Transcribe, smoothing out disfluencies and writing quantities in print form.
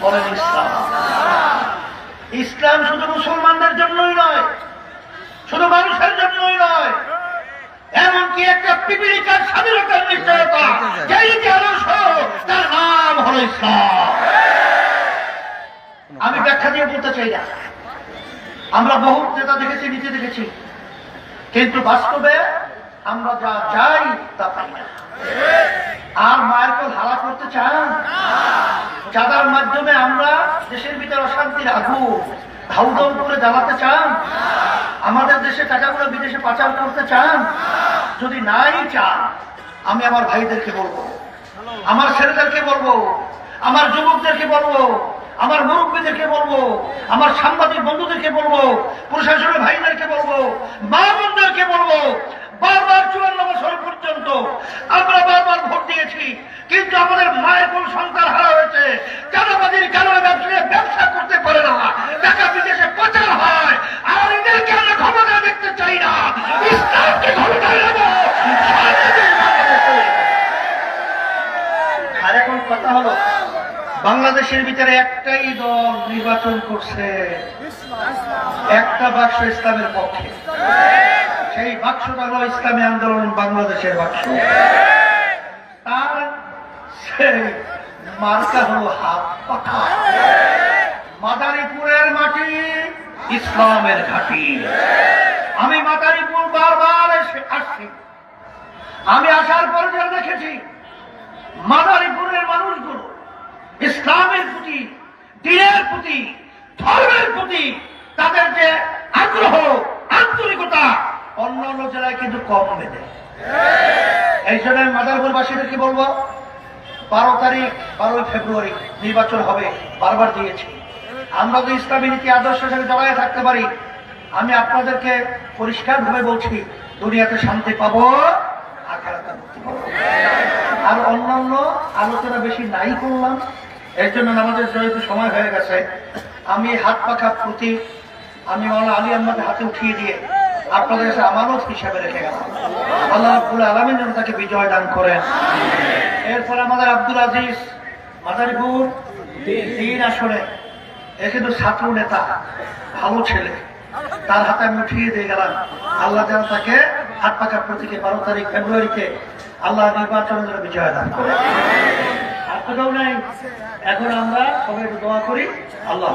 বলেন ইসলাম। ইসলাম শুধু মুসলমানদের জন্যই নয়, শুধু মানুষের জন্যই নয়, এমনকি একটা পৃথিবীকার স্বাধীনতার নিশ্চয়তা যেই আদর্শ তার নাম হলো ইসলাম। আমি ব্যাখ্যা দিয়ে বলতে চাই না, আমরা বহু নেতা দেখেছি, নীতি দেখেছি, কিন্তু বাস্তবে আমরা যা চাই তা পাই না। আর মায়ের কোল হারা করতে চান, যাদের মাধ্যমে আমরা দেশের ভিতরে অশান্তির আগুন ধাউধাউ করে জ্বালাতে চান, আমাদের দেশে টাকাগুলো বিদেশে পাচার করতে চান, যদি নাই চান, আমি আমার ভাইদেরকে বলবো, আমার ছেলেদেরকে বলবো, আমার যুবকদেরকে বলবো, আমার মুরব্বীদেরকে বলবো, আমার সাংবাদিক বন্ধুদেরকে বলবো, প্রশাসনের ভাইদেরকে বলবো, মা বোনদেরকে বলবো, বারবার 54 বছর পর্যন্ত আমরা বারবার ভোট দিয়েছি, কিন্তু আমাদের মায়ের কোন সন্তান হারা হয়েছে। চাঁদাবাজির কারণে ব্যবসা করতে পারে না, টাকা বিদেশে পাচার হয়, আর এদেরকে আমরা ক্ষমতা দেখতে চাই না, ইসলামকে ক্ষমতায় নেবো। আর এখন কথা হলো, বাংলাদেশের ভিতরে একটাই দল নির্বাচন করছে, একটা বাক্স ইসলামের পক্ষে, সেই বাক্সটা হলো ইসলামী আন্দোলন বাংলাদেশের বাক্স। তার সেই মার্কা হলো হাত পাখা। মাদারীপুরের মাটি ইসলামের ঘাঁটি। আমি মাদারীপুর বারবার আসছি, আমি আসার পর যা দেখেছি, মাদারীপুরের মানুষগুলো ইসলামের প্রতি, দ্বীনের প্রতি, ধর্মের প্রতি তাদের যে আগ্রহ, আন্তরিকতা অন্য অন্য জেলায় কিন্তু কম বেঁধে। এই জন্য আমি মাদারীপুরবাসীদেরকে বলবো, 12 তারিখ 12 ফেব্রুয়ারি নির্বাচন হবে, বারবার দিয়েছি। আমরা যদি ইসলামী নীতি আদর্শের সাথে জড়ায় থাকতে পারি, আমি আপনাদেরকে পরিষ্কারভাবে বলছি, দুনিয়াতে শান্তি পাবো, আখিরাতে মুক্তি পাবো। আর অন্যান্য আলোচনা বেশি নাই করলাম, এর জন্য আমাদের যেহেতু সময় হয়ে গেছে, আমি হাত পাখা প্রতি আমি মাওলানা আলী আহমদের হাতে উঠিয়ে দিয়ে আপনাদের কাছে আমানত হিসাবে রেখে গেলাম। আল্লাহ রাব্বুল আলামিন যেন তাকে বিজয় দান করেন। এরপর আমাদের আব্দুল আজিজ মাদারীপুর 3 আসনে, এ কিন্তু ছাত্র নেতা, ভালো ছেলে, তার হাতে আমি উঠিয়ে দিয়ে গেলাম। আল্লাহ যেন তাকে হাত পাখা প্রতীকে 12 তারিখ ফেব্রুয়ারিতে আল্লাহ নির্বাচনের জন্য বিজয় দান করে। আর কোথাও নাই। এখন আমরা সবাই একটু দোয়া করি, আল্লাহ